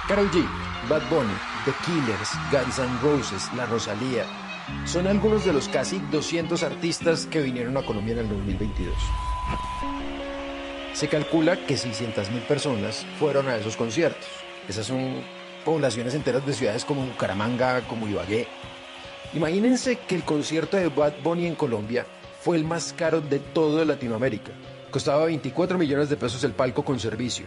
Karol G, Bad Bunny, The Killers, Guns N' Roses, La Rosalía son algunos de los casi 200 artistas que vinieron a Colombia en el 2022. Se calcula que 600.000 personas fueron a esos conciertos. Esas son poblaciones enteras de ciudades como Bucaramanga, como Ibagué. Imagínense que el concierto de Bad Bunny en Colombia fue el más caro de toda Latinoamérica. Costaba 24 millones de pesos el palco con servicio.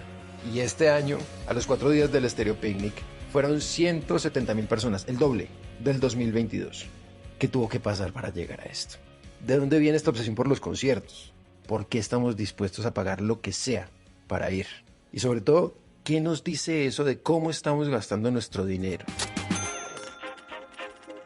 Y este año, a los 4 días del Estéreo Picnic, fueron 170.000 personas, el doble del 2022. ¿Qué tuvo que pasar para llegar a esto? ¿De dónde viene esta obsesión por los conciertos? ¿Por qué estamos dispuestos a pagar lo que sea para ir? Y sobre todo, ¿qué nos dice eso de cómo estamos gastando nuestro dinero?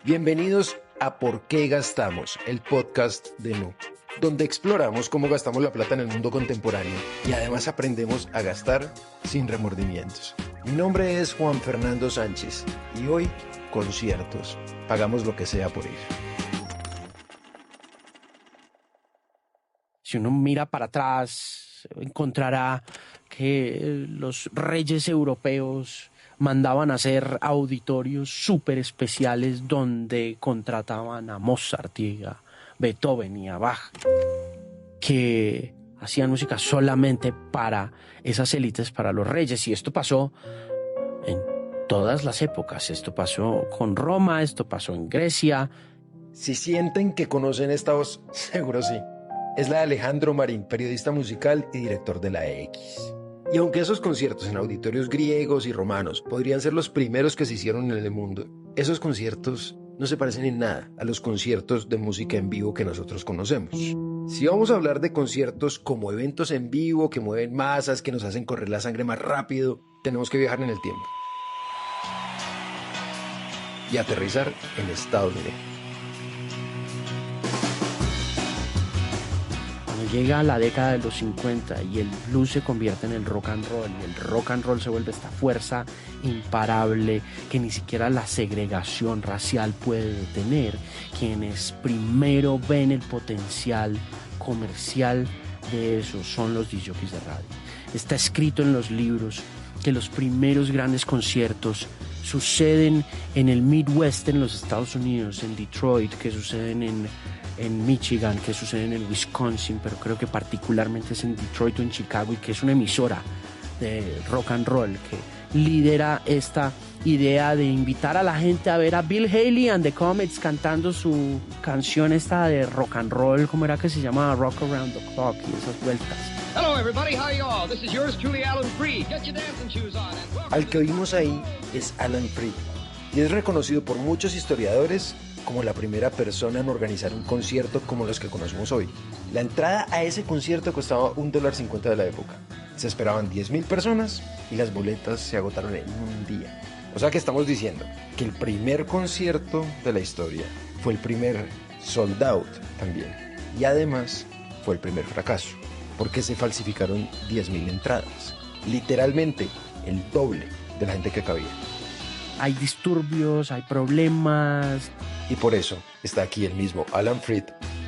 Bienvenidos a ¿Por qué gastamos?, el podcast de Nu, donde exploramos cómo gastamos la plata en el mundo contemporáneo y además aprendemos a gastar sin remordimientos. Mi nombre es Juan Fernando Sánchez y hoy, conciertos. Pagamos lo que sea por ir. Si uno mira para atrás, encontrará que los reyes europeos mandaban a hacer auditorios súper especiales donde contrataban a Mozart y a Beethoven y a Bach, que hacían música solamente para esas élites, para los reyes. Y esto pasó en todas las épocas. Esto pasó con Roma, esto pasó en Grecia. Si sienten que conocen esta voz, seguro sí. Es la de Alejandro Marín, periodista musical y director de la X. Y aunque esos conciertos en auditorios griegos y romanos podrían ser los primeros que se hicieron en el mundo, esos conciertos no se parecen en nada a los conciertos de música en vivo que nosotros conocemos. Si vamos a hablar de conciertos como eventos en vivo que mueven masas, que nos hacen correr la sangre más rápido, tenemos que viajar en el tiempo y aterrizar en Estados Unidos. Cuando llega la década de los 50 y el blues se convierte en el rock and roll y el rock and roll se vuelve esta fuerza imparable que ni siquiera la segregación racial puede detener, quienes primero ven el potencial comercial de eso son los disc jockeys de radio. Está escrito en los libros que los primeros grandes conciertos suceden en el Midwest en los Estados Unidos, en Detroit, que suceden en Michigan, que suceden en Wisconsin, pero creo que particularmente es en Detroit o en Chicago, y que es una emisora de rock and roll que lidera esta idea de invitar a la gente a ver a Bill Haley and the Comets cantando su canción esta de rock and roll, ¿cómo era que se llamaba? Rock Around the Clock, y esas vueltas. Hello everybody, how are you all? This is yours truly, Alan Freed. Get your dancing shoes on and welcome. Al que oímos ahí es Alan Freed y es reconocido por muchos historiadores como la primera persona en organizar un concierto como los que conocemos hoy. La entrada a ese concierto costaba $1.50 de la época. Se esperaban 10.000 personas y las boletas se agotaron en un día. O sea que estamos diciendo que el primer concierto de la historia fue el primer sold out también. Y además fue el primer fracaso, porque se falsificaron 10.000 entradas. Literalmente el doble de la gente que cabía. Hay disturbios, hay problemas. Y por eso está aquí el mismo Alan Freed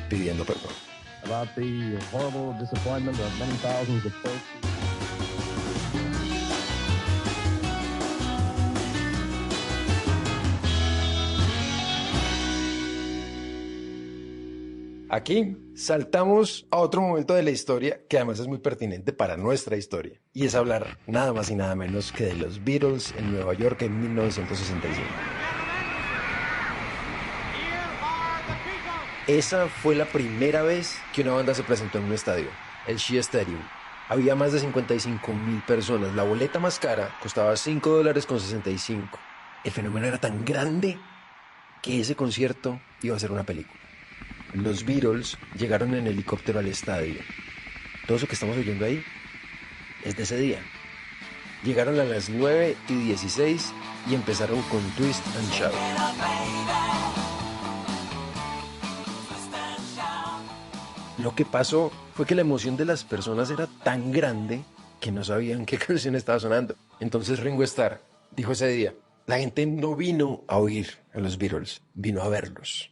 pidiendo perdón. About the horrible disappointment of many thousands of folks. Aquí saltamos a otro momento de la historia que además es muy pertinente para nuestra historia, y es hablar nada más y nada menos que de los Beatles en Nueva York en 1965. Esa fue la primera vez que una banda se presentó en un estadio, el Shea Stadium. Había más de 55.000 personas. La boleta más cara costaba $5.65. El fenómeno era tan grande que ese concierto iba a ser una película. Los Beatles llegaron en helicóptero al estadio. Todo eso que estamos oyendo ahí es de ese día. Llegaron a las 9:16 y empezaron con Twist and Shout. Lo que pasó fue que la emoción de las personas era tan grande que no sabían qué canción estaba sonando. Entonces Ringo Starr dijo ese día: la gente no vino a oír a los Beatles, vino a verlos.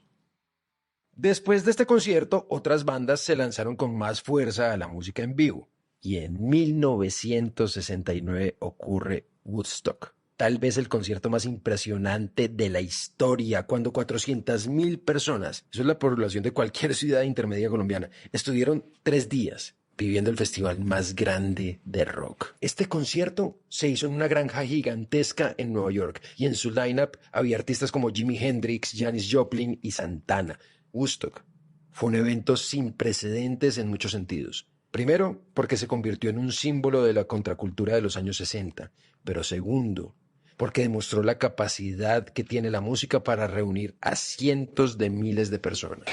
Después de este concierto, otras bandas se lanzaron con más fuerza a la música en vivo. Y en 1969 ocurre Woodstock, tal vez el concierto más impresionante de la historia, cuando 400.000 personas, eso es la población de cualquier ciudad intermedia colombiana, estuvieron 3 días viviendo el festival más grande de rock. Este concierto se hizo en una granja gigantesca en Nueva York y en su lineup había artistas como Jimi Hendrix, Janis Joplin y Santana. Woodstock fue un evento sin precedentes en muchos sentidos. Primero, porque se convirtió en un símbolo de la contracultura de los años 60, pero segundo, porque demostró la capacidad que tiene la música para reunir a cientos de miles de personas.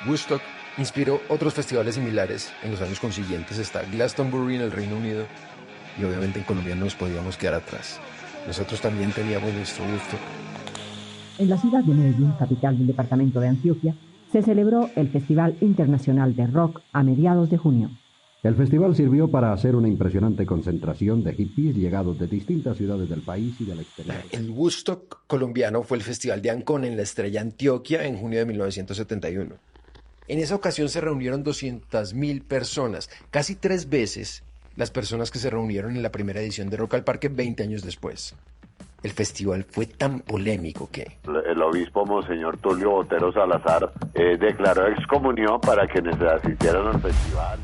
Woodstock inspiró otros festivales similares en los años consiguientes. Está Glastonbury en el Reino Unido y obviamente en Colombia no nos podíamos quedar atrás. Nosotros también teníamos nuestro Woodstock. En la ciudad de Medellín, capital del departamento de Antioquia, se celebró el Festival Internacional de Rock a mediados de junio. El festival sirvió para hacer una impresionante concentración de hippies llegados de distintas ciudades del país y del exterior. El Woodstock colombiano fue el Festival de Ancón en la Estrella Antioquia en junio de 1971. En esa ocasión se reunieron 200.000 personas, casi 3 veces las personas que se reunieron en la primera edición de Rock al Parque 20 años después. El festival fue tan polémico que el obispo Monseñor Tulio Botero Salazar declaró excomunión para quienes asistieran al festival.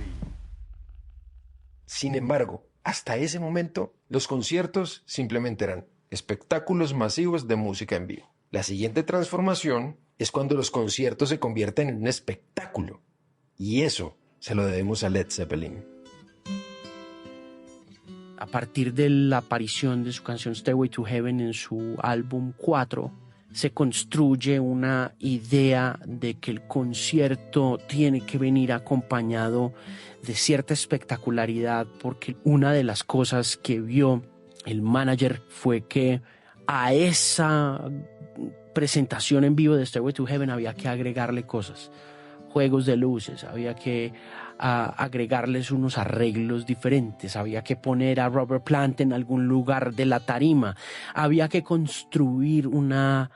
Sin embargo, hasta ese momento, los conciertos simplemente eran espectáculos masivos de música en vivo. La siguiente transformación es cuando los conciertos se convierten en un espectáculo. Y eso se lo debemos a Led Zeppelin. A partir de la aparición de su canción Stairway to Heaven en su álbum 4, se construye una idea de que el concierto tiene que venir acompañado de cierta espectacularidad, porque una de las cosas que vio el manager fue que a esa presentación en vivo de Stairway to Heaven había que agregarle cosas, juegos de luces, había que agregarles unos arreglos diferentes, había que poner a Robert Plant en algún lugar de la tarima, había que construir una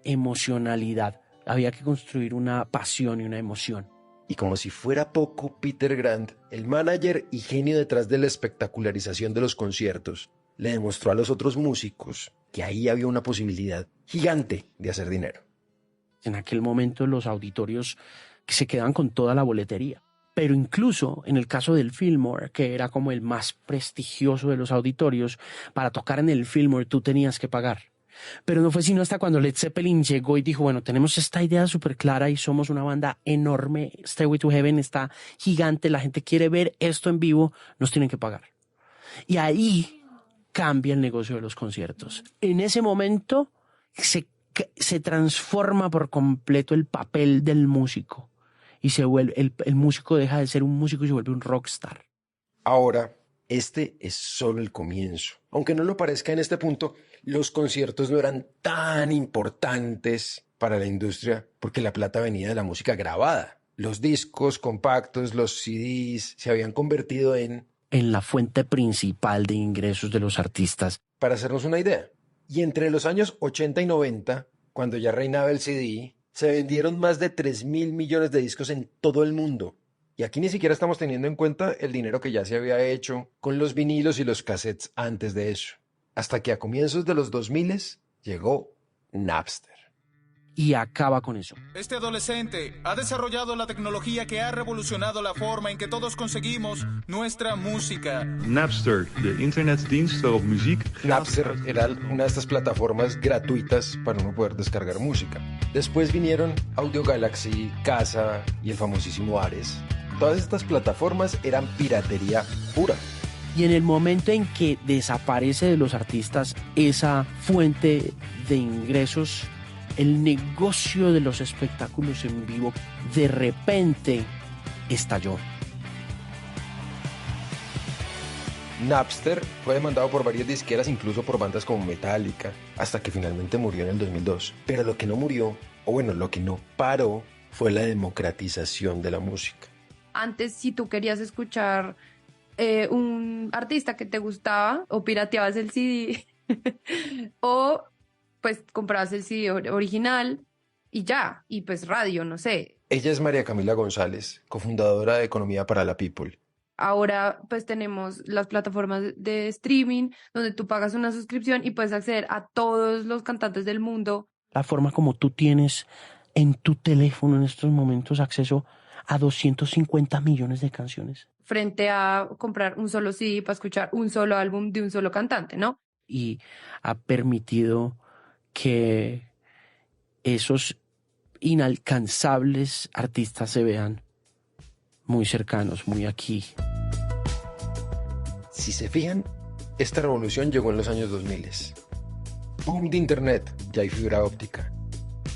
emocionalidad, había que construir una pasión y una emoción. Y como si fuera poco, Peter Grant, el manager y genio detrás de la espectacularización de los conciertos, le demostró a los otros músicos que ahí había una posibilidad gigante de hacer dinero. En aquel momento los auditorios se quedaban con toda la boletería. Pero incluso en el caso del Fillmore, que era como el más prestigioso de los auditorios, para tocar en el Fillmore tú tenías que pagar. Pero no fue sino hasta cuando Led Zeppelin llegó y dijo, bueno, tenemos esta idea súper clara y somos una banda enorme, Stairway to Heaven está gigante, la gente quiere ver esto en vivo, nos tienen que pagar. Y ahí cambia el negocio de los conciertos. En ese momento se transforma por completo el papel del músico. Y se vuelve, el músico deja de ser un músico y se vuelve un rockstar. Ahora, este es solo el comienzo. Aunque no lo parezca en este punto, los conciertos no eran tan importantes para la industria porque la plata venía de la música grabada. Los discos compactos, los CDs, se habían convertido en la fuente principal de ingresos de los artistas. Para hacernos una idea, y entre los años 80 y 90, cuando ya reinaba el CD, se vendieron más de 3.000 millones de discos en todo el mundo. Y aquí ni siquiera estamos teniendo en cuenta el dinero que ya se había hecho con los vinilos y los cassettes antes de eso. Hasta que a comienzos de los 2000 llegó Napster. Y acaba con eso. Este adolescente ha desarrollado la tecnología que ha revolucionado la forma en que todos conseguimos nuestra música. Napster, de internetdienst waarop muziek... Napster era una de estas plataformas gratuitas para uno poder descargar música. Después vinieron Audio Galaxy, Kazaa y el famosísimo Ares. Todas estas plataformas eran piratería pura. Y en el momento en que desaparece de los artistas esa fuente de ingresos, el negocio de los espectáculos en vivo de repente estalló. Napster fue demandado por varias disqueras, incluso por bandas como Metallica, hasta que finalmente murió en el 2002. Pero lo que no murió, o bueno, lo que no paró, fue la democratización de la música. Antes, si tú querías escuchar un artista que te gustaba, o pirateabas el CD, o pues comprabas el CD original y ya, y pues radio, no sé. Ella es María Camila González, cofundadora de Economía para la People. Ahora pues tenemos las plataformas de streaming donde tú pagas una suscripción y puedes acceder a todos los cantantes del mundo. La forma como tú tienes en tu teléfono en estos momentos acceso a 250 millones de canciones. Frente a comprar un solo CD para escuchar un solo álbum de un solo cantante, ¿no? Y ha permitido que esos inalcanzables artistas se vean muy cercanos, muy aquí. Si se fijan, esta revolución llegó en los años 2000. Boom de internet, ya hay fibra óptica.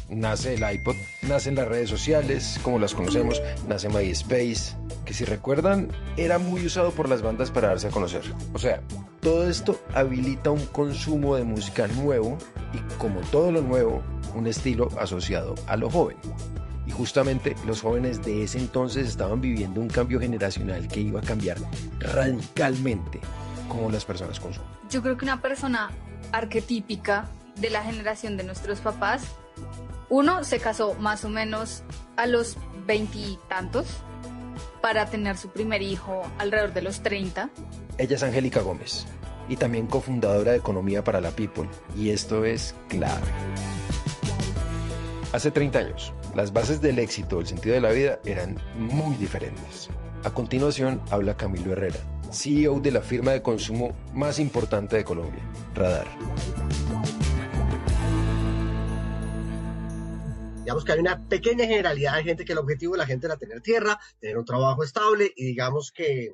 Nace el iPod, nacen las redes sociales, como las conocemos, nace MySpace, que si recuerdan, era muy usado por las bandas para darse a conocer. O sea, todo esto habilita un consumo de música nuevo y, como todo lo nuevo, un estilo asociado a lo joven. Y justamente los jóvenes de ese entonces estaban viviendo un cambio generacional que iba a cambiar radicalmente cómo las personas consumen. Yo creo que una persona arquetípica de la generación de nuestros papás, uno se casó más o menos a los 20 y tantos para tener su primer hijo alrededor de los 30. Ella es Angélica Gómez y también cofundadora de Economía para la People, y esto es clave. Hace 30 años, las bases del éxito, el sentido de la vida eran muy diferentes. A continuación habla Camilo Herrera, CEO de la firma de consumo más importante de Colombia, Radar. Digamos que hay una pequeña generalidad de gente que el objetivo de la gente era tener tierra, tener un trabajo estable y digamos que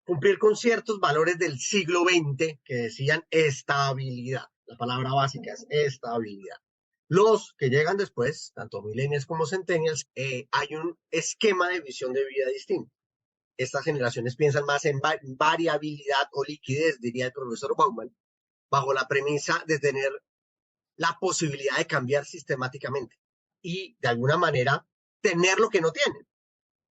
cumplir con ciertos valores del siglo XX que decían estabilidad. La palabra básica es estabilidad. Los que llegan después, tanto millennials como centennials, hay un esquema de visión de vida distinto. Estas generaciones piensan más en variabilidad o liquidez, diría el profesor Bauman, bajo la premisa de tener la posibilidad de cambiar sistemáticamente y, de alguna manera, tener lo que no tienen.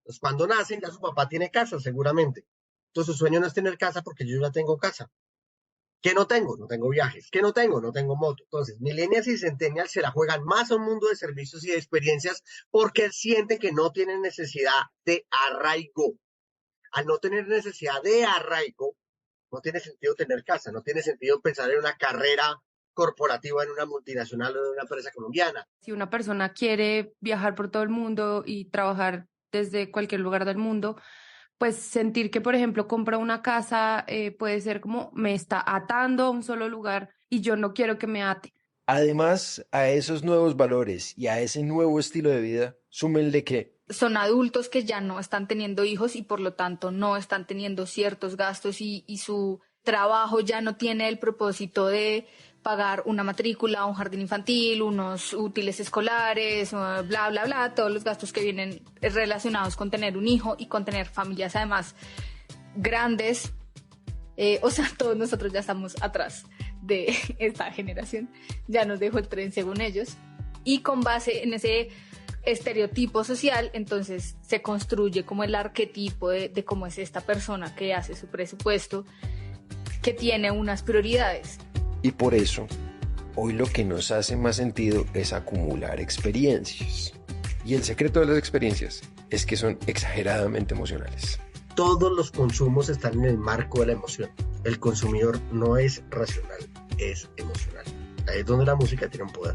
Entonces, cuando nacen, ya su papá tiene casa, seguramente. Entonces, su sueño no es tener casa porque yo ya tengo casa. ¿Qué no tengo? No tengo viajes. ¿Qué no tengo? No tengo moto. Entonces, millennials y centennials se la juegan más a un mundo de servicios y de experiencias porque sienten que no tienen necesidad de arraigo. Al no tener necesidad de arraigo, no tiene sentido tener casa, no tiene sentido pensar en una carrera corporativa en una multinacional o en una empresa colombiana. Si una persona quiere viajar por todo el mundo y trabajar desde cualquier lugar del mundo, pues sentir que, por ejemplo, compra una casa puede ser como me está atando a un solo lugar y yo no quiero que me ate. Además, a esos nuevos valores y a ese nuevo estilo de vida, súmenle que son adultos que ya no están teniendo hijos y por lo tanto no están teniendo ciertos gastos y su trabajo ya no tiene el propósito de pagar una matrícula, un jardín infantil, unos útiles escolares, bla, bla, bla, todos los gastos que vienen relacionados con tener un hijo y con tener familias además grandes. O sea, todos nosotros ya estamos atrás de esta generación, ya nos dejó el tren según ellos, y con base en ese estereotipo social, entonces se construye como el arquetipo de cómo es esta persona que hace su presupuesto, que tiene unas prioridades. Y por eso, hoy lo que nos hace más sentido es acumular experiencias. Y el secreto de las experiencias es que son exageradamente emocionales. Todos los consumos están en el marco de la emoción. El consumidor no es racional, es emocional. Ahí es donde la música tiene un poder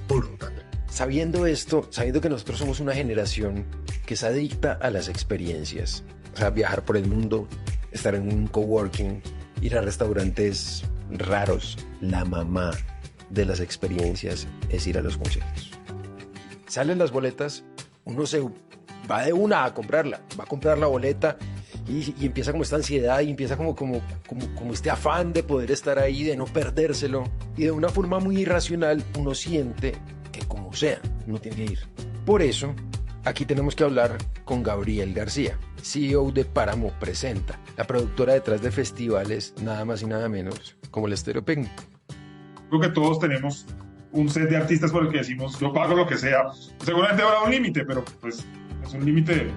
brutal. Sabiendo esto, sabiendo que nosotros somos una generación que es adicta a las experiencias, o sea, viajar por el mundo, estar en un coworking, ir a restaurantes raros, la mamá de las experiencias es ir a los conciertos. Salen las boletas, uno se va de una a comprarla, va a comprar la boleta y empieza como esta ansiedad y empieza como este afán de poder estar ahí, de no perdérselo, y de una forma muy irracional uno siente que como sea, no tiene que ir. Por eso, aquí tenemos que hablar con Gabriel García, CEO de Páramo Presenta, la productora detrás de festivales nada más y nada menos como el Estéreo Picnic. Creo que todos tenemos un set de artistas por el que decimos, yo pago lo que sea. Seguramente habrá un límite, pero pues es un límite.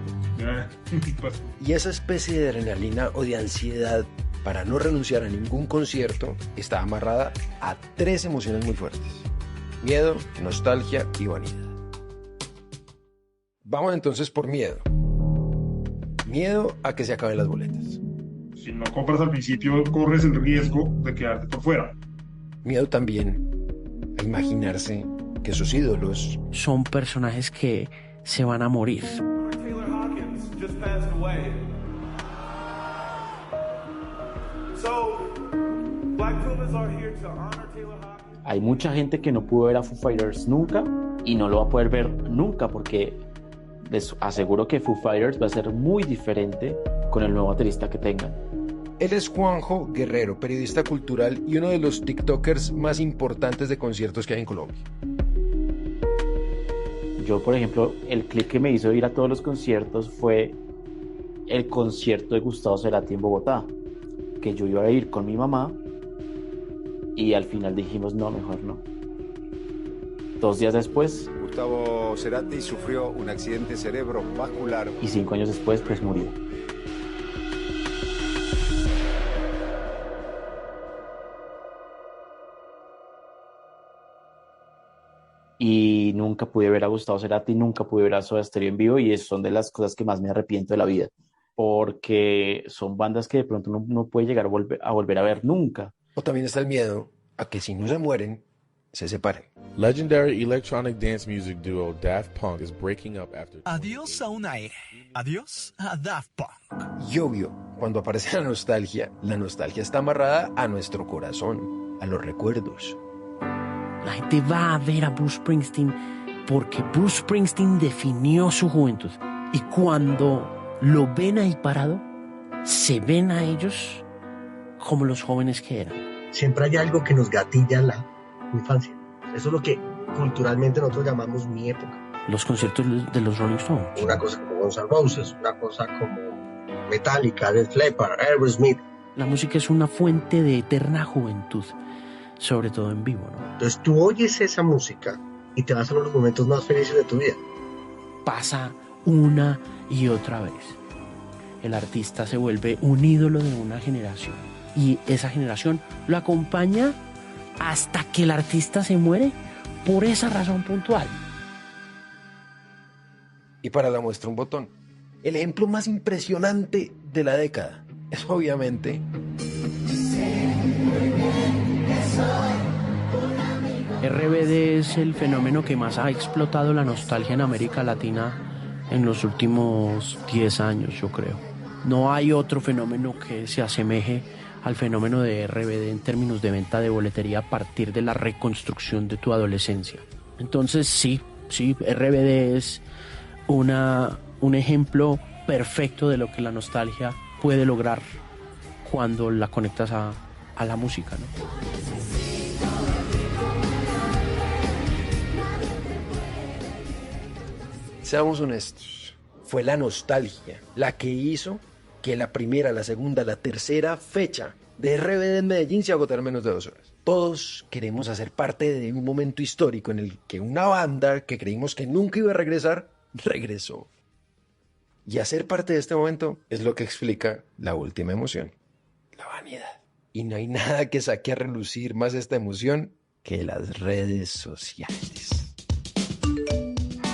Pues. Y esa especie de adrenalina o de ansiedad para no renunciar a ningún concierto está amarrada a 3 emociones muy fuertes: miedo, nostalgia y vanidad. Vamos entonces por miedo. Miedo a que se acaben las boletas. Si no compras al principio, corres el riesgo de quedarte por fuera. Miedo también a imaginarse que sus ídolos son personajes que se van a morir. Hay mucha gente que no pudo ver a Foo Fighters nunca y no lo va a poder ver nunca, porque les aseguro que Foo Fighters va a ser muy diferente con el nuevo baterista que tengan. Él es Juanjo Guerrero, periodista cultural y uno de los TikTokers más importantes de conciertos que hay en Colombia. Yo, por ejemplo, el clip que me hizo ir a todos los conciertos fue el concierto de Gustavo Cerati en Bogotá, que yo iba a ir con mi mamá y al final dijimos no, mejor no. 2 días después, Gustavo Cerati sufrió un accidente cerebrovascular y 5 años después pues murió. Y nunca pude ver a Gustavo Cerati, nunca pude ver a Soda Stereo en vivo, y son de las cosas que más me arrepiento de la vida, porque son bandas que de pronto uno no puede llegar a volver a ver nunca. O también está el miedo a que si no se mueren, se separen. Legendary electronic dance music duo Daft Punk is breaking up after... Adiós a una era, adiós a Daft Punk. Y obvio, cuando aparece la nostalgia está amarrada a nuestro corazón, a los recuerdos. La gente va a ver a Bruce Springsteen porque Bruce Springsteen definió su juventud. Y cuando lo ven ahí parado, se ven a ellos como los jóvenes que eran. Siempre hay algo que nos gatilla en la infancia. Eso es lo que culturalmente nosotros llamamos mi época. Los conciertos de los Rolling Stones. Una cosa como Guns N' Roses, una cosa como Metallica, Led Zeppelin, Aerosmith. La música es una fuente de eterna juventud, sobre todo en vivo, ¿no? Entonces tú oyes esa música y te vas a los momentos más felices de tu vida. Pasa una y otra vez. El artista se vuelve un ídolo de una generación y esa generación lo acompaña hasta que el artista se muere por esa razón puntual. Y para la muestra un botón. El ejemplo más impresionante de la década es obviamente RBD es el fenómeno que más ha explotado la nostalgia en América Latina en los últimos 10 años, yo creo. No hay otro fenómeno que se asemeje al fenómeno de RBD en términos de venta de boletería a partir de la reconstrucción de tu adolescencia. Entonces sí, RBD es un ejemplo perfecto de lo que la nostalgia puede lograr cuando la conectas a la música, ¿no? Seamos honestos, fue la nostalgia la que hizo que la primera, la segunda, la tercera fecha de RBD en Medellín se agotara en menos de 2 horas. Todos queremos hacer parte de un momento histórico en el que una banda que creímos que nunca iba a regresar, regresó. Y hacer parte de este momento es lo que explica la última emoción, la vanidad. Y no hay nada que saque a relucir más esta emoción que las redes sociales.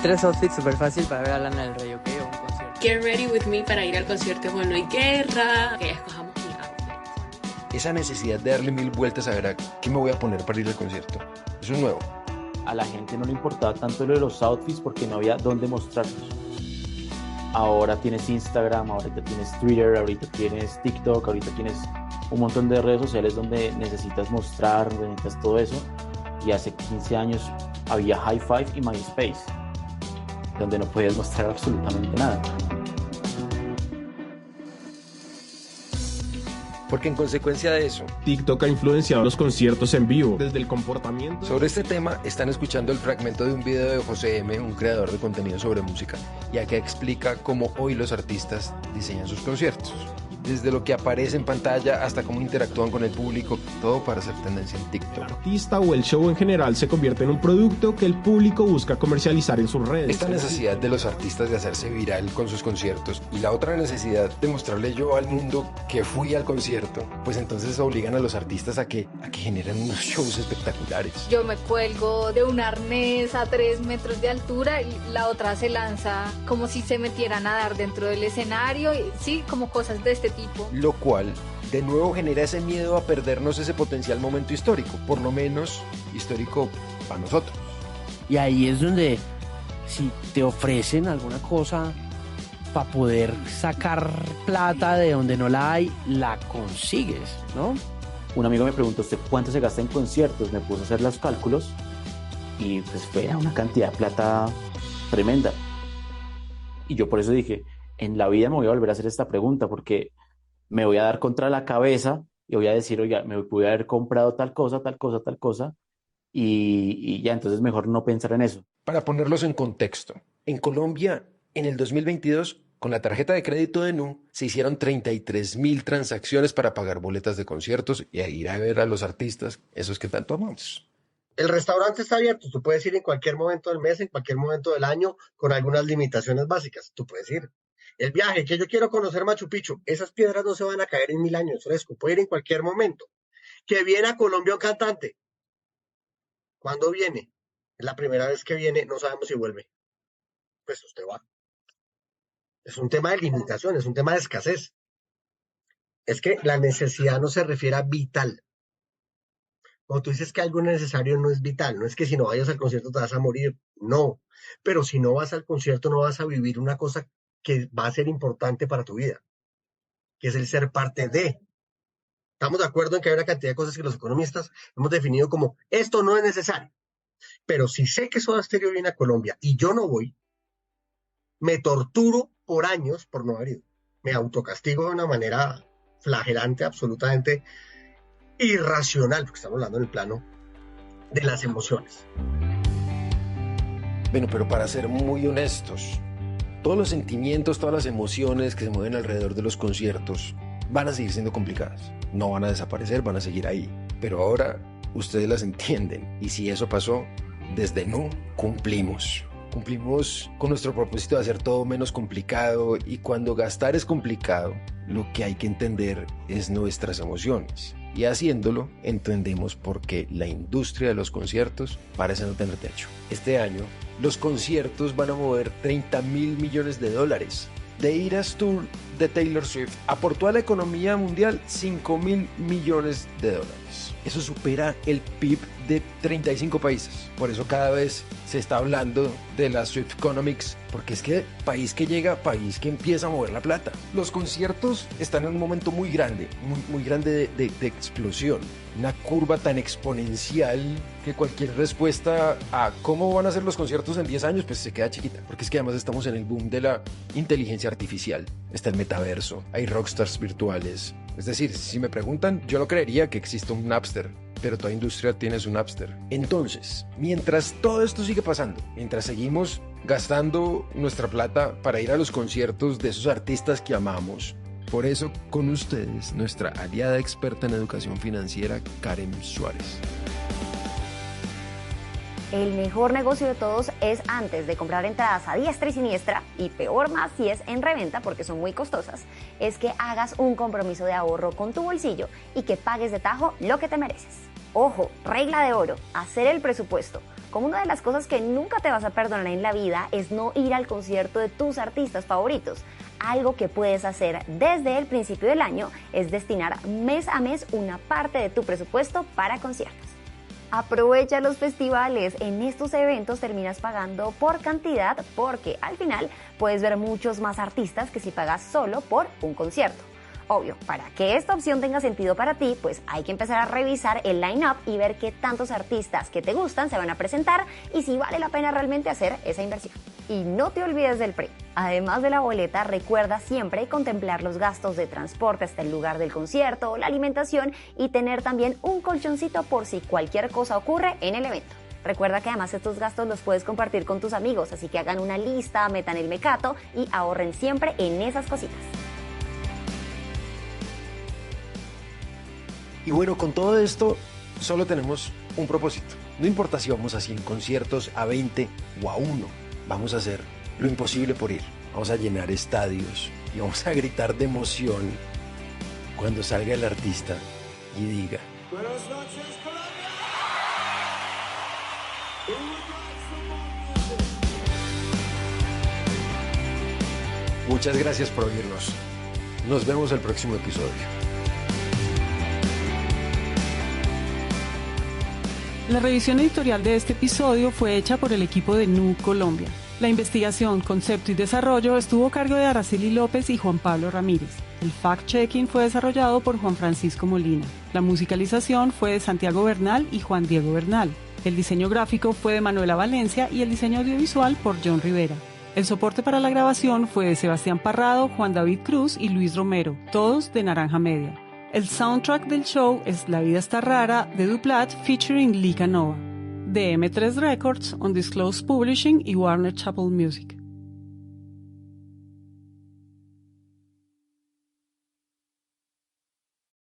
3 outfits súper fácil para ver a Lana del Rey, ¿ok? O un concierto. Get ready with me para ir al concierto de Juan Luis Guerra. Que ya escojamos mi outfit. Esa necesidad de darle 1000 vueltas a ver a qué me voy a poner para ir al concierto. Eso es nuevo. A la gente no le importaba tanto lo de los outfits porque no había dónde mostrarlos. Ahora tienes Instagram, ahorita tienes Twitter, ahorita tienes TikTok, ahorita tienes un montón de redes sociales donde necesitas mostrar, donde necesitas todo eso. Y hace 15 años había High Five y MySpace, donde no podías mostrar absolutamente nada. Porque en consecuencia de eso, TikTok ha influenciado los conciertos en vivo, desde el comportamiento. Sobre este tema están escuchando el fragmento de un video de José M., un creador de contenido sobre música, y acá explica cómo hoy los artistas diseñan sus conciertos. desde lo que aparece en pantalla hasta cómo interactúan con el público, todo para hacer tendencia en TikTok. El artista o el show en general se convierte en un producto que el público busca comercializar en sus redes. Esta necesidad de los artistas de hacerse viral con sus conciertos y la otra necesidad de mostrarle yo al mundo que fui al concierto, pues entonces obligan a los artistas a que generen unos shows espectaculares. Yo me cuelgo de un arnés a 3 metros de altura y la otra se lanza como si se metiera a nadar dentro del escenario, y sí, como cosas de este tipo. Lo cual de nuevo genera ese miedo a perdernos ese potencial momento histórico, por lo menos histórico para nosotros. Y ahí es donde si te ofrecen alguna cosa para poder sacar plata de donde no la hay, la consigues, ¿no? Un amigo me preguntó, ¿usted cuánto se gasta en conciertos? Me puso a hacer los cálculos y pues fue una cantidad de plata tremenda. Y yo por eso dije, en la vida me voy a volver a hacer esta pregunta porque me voy a dar contra la cabeza y voy a decir, oiga, me pude haber comprado tal cosa, y ya, entonces mejor no pensar en eso. Para ponerlos en contexto, en Colombia, en el 2022, con la tarjeta de crédito de Nu, se hicieron 33.000 transacciones para pagar boletas de conciertos y ir a ver a los artistas, esos que tanto amamos. El restaurante está abierto, tú puedes ir en cualquier momento del mes, en cualquier momento del año, con algunas limitaciones básicas, tú puedes ir. El viaje, que yo quiero conocer Machu Picchu, esas piedras no se van a caer en 1000 años, fresco, puede ir en cualquier momento. Que viene a Colombia un cantante, ¿cuándo viene? Es la primera vez que viene, no sabemos si vuelve. Pues usted va. Es un tema de limitación, es un tema de escasez. Es que la necesidad no se refiere a vital. Cuando tú dices que algo necesario no es vital, no es que si no vayas al concierto te vas a morir, no. Pero si no vas al concierto no vas a vivir una cosa que va a ser importante para tu vida, que es el ser parte de. Estamos de acuerdo en que hay una cantidad de cosas que los economistas hemos definido como esto no es necesario. Pero si sé que Soda Stereo viene a Colombia y yo no voy, me torturo por años por no haber ido. Me autocastigo de una manera flagelante, absolutamente irracional, porque estamos hablando en el plano de las emociones. Bueno, pero para ser muy honestos, todos los sentimientos, todas las emociones que se mueven alrededor de los conciertos van a seguir siendo complicadas. No van a desaparecer, van a seguir ahí. Pero ahora ustedes las entienden. Y si eso pasó, desde Nu cumplimos. Cumplimos con nuestro propósito de hacer todo menos complicado. Y cuando gastar es complicado, lo que hay que entender es nuestras emociones. Y haciéndolo, entendemos por qué la industria de los conciertos parece no tener techo. Este año, los conciertos van a mover $30.000 millones. The Eras Tour de Taylor Swift aportó a la economía mundial $5.000 millones. Eso supera el PIB de 35 países. Por eso cada vez se está hablando de la Swift Economics, porque es que país que llega, país que empieza a mover la plata. Los conciertos están en un momento muy grande, muy grande de explosión. Una curva tan exponencial que cualquier respuesta a cómo van a ser los conciertos en 10 años, pues se queda chiquita. Porque es que además estamos en el boom de la inteligencia artificial. Está el metaverso, hay rockstars virtuales. Es decir, si me preguntan, yo no creería que exista un Napster, pero toda industria tiene su Napster. Entonces, mientras todo esto sigue pasando, mientras seguimos gastando nuestra plata para ir a los conciertos de esos artistas que amamos, por eso con ustedes, nuestra aliada experta en educación financiera, Karen Suárez. El mejor negocio de todos es antes de comprar entradas a diestra y siniestra, y peor más si es en reventa porque son muy costosas, es que hagas un compromiso de ahorro con tu bolsillo y que pagues de tajo lo que te mereces. Ojo, regla de oro, hacer el presupuesto. Como una de las cosas que nunca te vas a perdonar en la vida es no ir al concierto de tus artistas favoritos. Algo que puedes hacer desde el principio del año es destinar mes a mes una parte de tu presupuesto para conciertos. Aprovecha los festivales, en estos eventos terminas pagando por cantidad porque al final puedes ver muchos más artistas que si pagas solo por un concierto. Obvio, para que esta opción tenga sentido para ti, pues hay que empezar a revisar el line-up y ver qué tantos artistas que te gustan se van a presentar y si vale la pena realmente hacer esa inversión. Y no te olvides del PRE. Además de la boleta, recuerda siempre contemplar los gastos de transporte hasta el lugar del concierto, la alimentación y tener también un colchoncito por si cualquier cosa ocurre en el evento. Recuerda que además estos gastos los puedes compartir con tus amigos, así que hagan una lista, metan el mecato y ahorren siempre en esas cositas. Y bueno, con todo esto solo tenemos un propósito. No importa si vamos a 100 conciertos, a 20 o a 1, vamos a hacer lo imposible por ir. Vamos a llenar estadios y vamos a gritar de emoción cuando salga el artista y diga: Buenas noches, Colombia. Muchas gracias por oírnos. Nos vemos el próximo episodio. La revisión editorial de este episodio fue hecha por el equipo de Nu Colombia. La investigación, concepto y desarrollo estuvo a cargo de Araceli López y Juan Pablo Ramírez. El fact-checking fue desarrollado por Juan Francisco Molina. La musicalización fue de Santiago Bernal y Juan Diego Bernal. El diseño gráfico fue de Manuela Valencia y el diseño audiovisual por John Rivera. El soporte para la grabación fue de Sebastián Parrado, Juan David Cruz y Luis Romero, todos de Naranja Media. El soundtrack del show es La vida está rara de Duplat featuring Lika Nova, de M3 Records, Undisclosed Publishing y Warner Chappell Music.